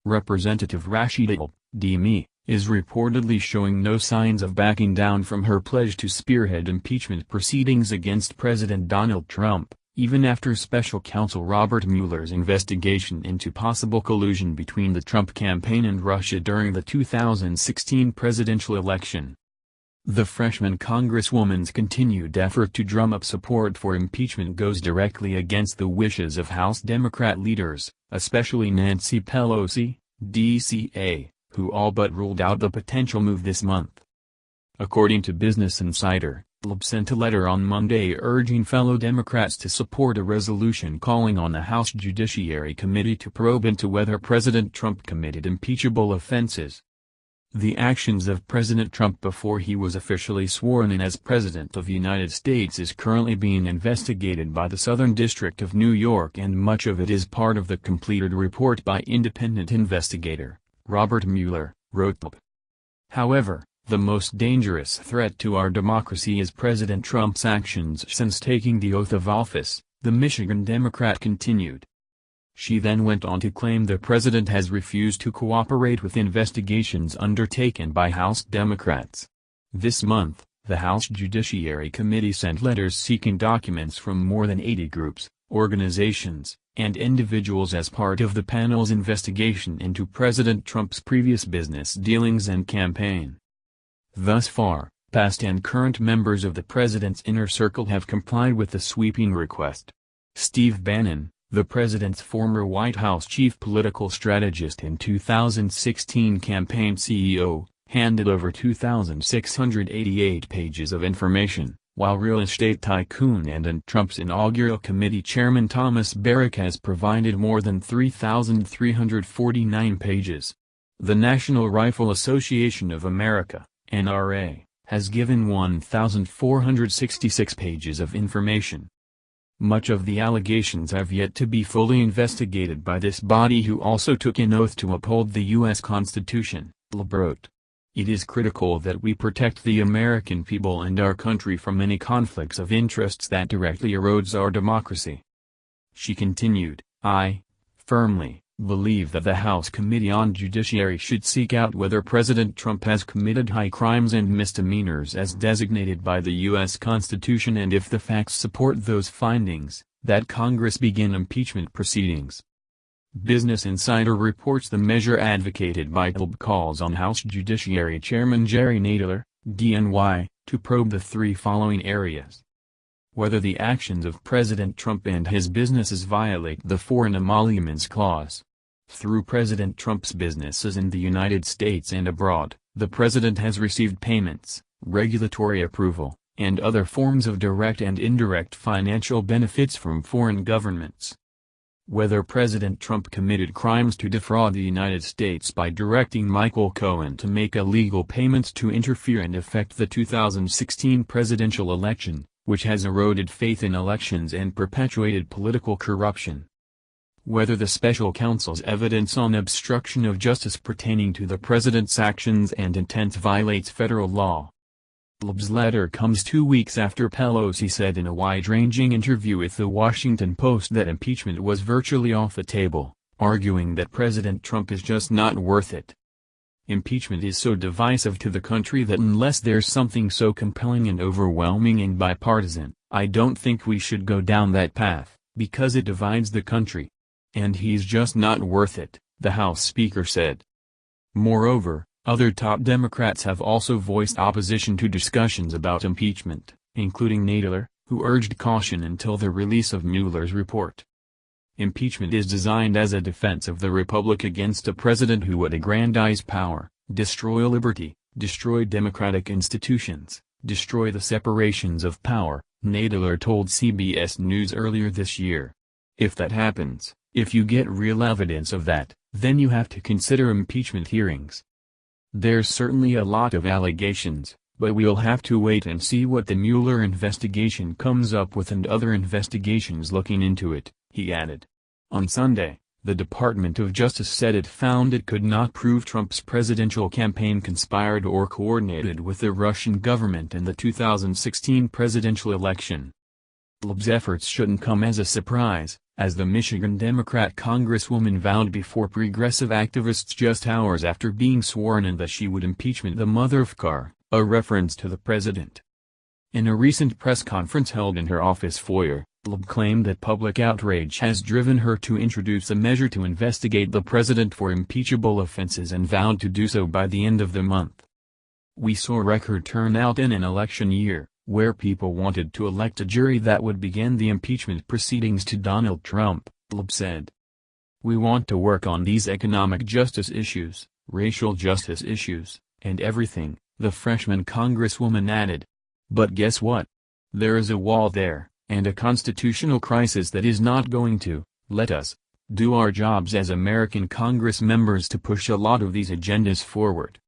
Representative Rashida, D.M., is reportedly showing no signs of backing down from her pledge to spearhead impeachment proceedings against President Donald Trump, even after special counsel Robert Mueller's investigation into possible collusion between the Trump campaign and Russia during the 2016 presidential election. The freshman congresswoman's continued effort to drum up support for impeachment goes directly against the wishes of House Democrat leaders, especially Nancy Pelosi, DCA, who all but ruled out the potential move this month. According to Business Insider, Tlaib sent a letter on Monday urging fellow Democrats to support a resolution calling on the House Judiciary Committee to probe into whether President Trump committed impeachable offenses. The actions of President Trump before he was officially sworn in as President of the United States is currently being investigated by the Southern District of New York, and much of it is part of the completed report by independent investigator Robert Mueller, wrote Tlaib. However, the most dangerous threat to our democracy is President Trump's actions since taking the oath of office, the Michigan Democrat continued. She then went on to claim the president has refused to cooperate with investigations undertaken by House Democrats. This month, the House Judiciary Committee sent letters seeking documents from more than 80 groups, organizations, and individuals as part of the panel's investigation into President Trump's previous business dealings and campaign. Thus far, past and current members of the president's inner circle have complied with the sweeping request. Steve Bannon, the president's former White House chief political strategist and 2016 campaign CEO, handed over 2,688 pages of information, while real estate tycoon and Trump's inaugural committee chairman Thomas Barrack has provided more than 3,349 pages. The National Rifle Association of America, NRA, has given 1,466 pages of information. Much of the allegations have yet to be fully investigated by this body, who also took an oath to uphold the U.S. Constitution, Tlaib wrote. It is critical that we protect the American people and our country from any conflicts of interests that directly erodes our democracy. She continued, I firmly believe that the House Committee on Judiciary should seek out whether President Trump has committed high crimes and misdemeanors as designated by the U.S. Constitution, and if the facts support those findings, that Congress begin impeachment proceedings. Business Insider reports the measure advocated by Tlaib calls on House Judiciary Chairman Jerry Nadler, DNY, to probe the three following areas. Whether the actions of President Trump and his businesses violate the Foreign Emoluments Clause. Through President Trump's businesses in the United States and abroad, the president has received payments, regulatory approval, and other forms of direct and indirect financial benefits from foreign governments. Whether President Trump committed crimes to defraud the United States by directing Michael Cohen to make illegal payments to interfere and affect the 2016 presidential election, which has eroded faith in elections and perpetuated political corruption. Whether the special counsel's evidence on obstruction of justice pertaining to the president's actions and intent violates federal law. Tlaib's letter comes 2 weeks after Pelosi said in a wide-ranging interview with The Washington Post that impeachment was virtually off the table, arguing that President Trump is just not worth it. Impeachment is so divisive to the country that unless there's something so compelling and overwhelming and bipartisan, I don't think we should go down that path, because it divides the country. And he's just not worth it, the House Speaker said. Moreover, other top Democrats have also voiced opposition to discussions about impeachment, including Nadler, who urged caution until the release of Mueller's report. Impeachment is designed as a defense of the republic against a president who would aggrandize power, destroy liberty, destroy democratic institutions, destroy the separations of power, Nadler told CBS News earlier this year. If that happens, if you get real evidence of that, then you have to consider impeachment hearings. There's certainly a lot of allegations, but we'll have to wait and see what the Mueller investigation comes up with and other investigations looking into it, he added. On Sunday, the Department of Justice said it found it could not prove Trump's presidential campaign conspired or coordinated with the Russian government in the 2016 presidential election. Tlaib's efforts shouldn't come as a surprise, as the Michigan Democrat congresswoman vowed before progressive activists just hours after being sworn in that she would impeachment the mother of Carr, a reference to the president. In a recent press conference held in her office foyer, Tlaib claimed that public outrage has driven her to introduce a measure to investigate the president for impeachable offenses and vowed to do so by the end of the month. "We saw record turnout in an election year, where people wanted to elect a jury that would begin the impeachment proceedings to Donald Trump," Tlaib said. "We want to work on these economic justice issues, racial justice issues, and everything," the freshman congresswoman added. "But guess what? There is a wall there, and a constitutional crisis that is not going to let us do our jobs as American Congress members to push a lot of these agendas forward."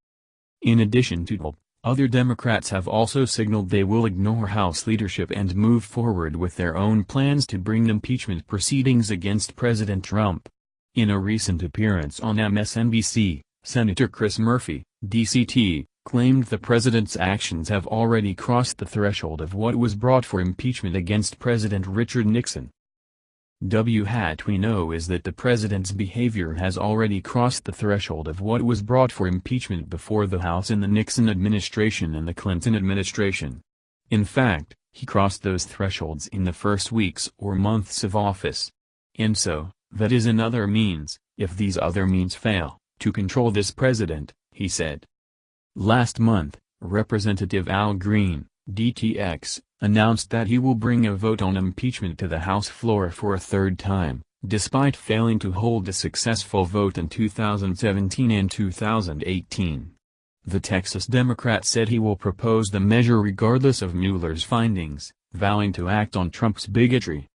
In addition to Tlaib, other Democrats have also signaled they will ignore House leadership and move forward with their own plans to bring impeachment proceedings against President Trump. In a recent appearance on MSNBC, Senator Chris Murphy, DCT, claimed the president's actions have already crossed the threshold of what was brought for impeachment against President Richard Nixon. What we know is that the president's behavior has already crossed the threshold of what was brought for impeachment before the House in the Nixon administration and the Clinton administration. In fact, he crossed those thresholds in the first weeks or months of office. And so, that is another means, if these other means fail, to control this president, he said. Last month, Representative Al Green, DTX, announced that he will bring a vote on impeachment to the House floor for a third time, despite failing to hold a successful vote in 2017 and 2018. The Texas Democrat said he will propose the measure regardless of Mueller's findings, vowing to act on Trump's bigotry.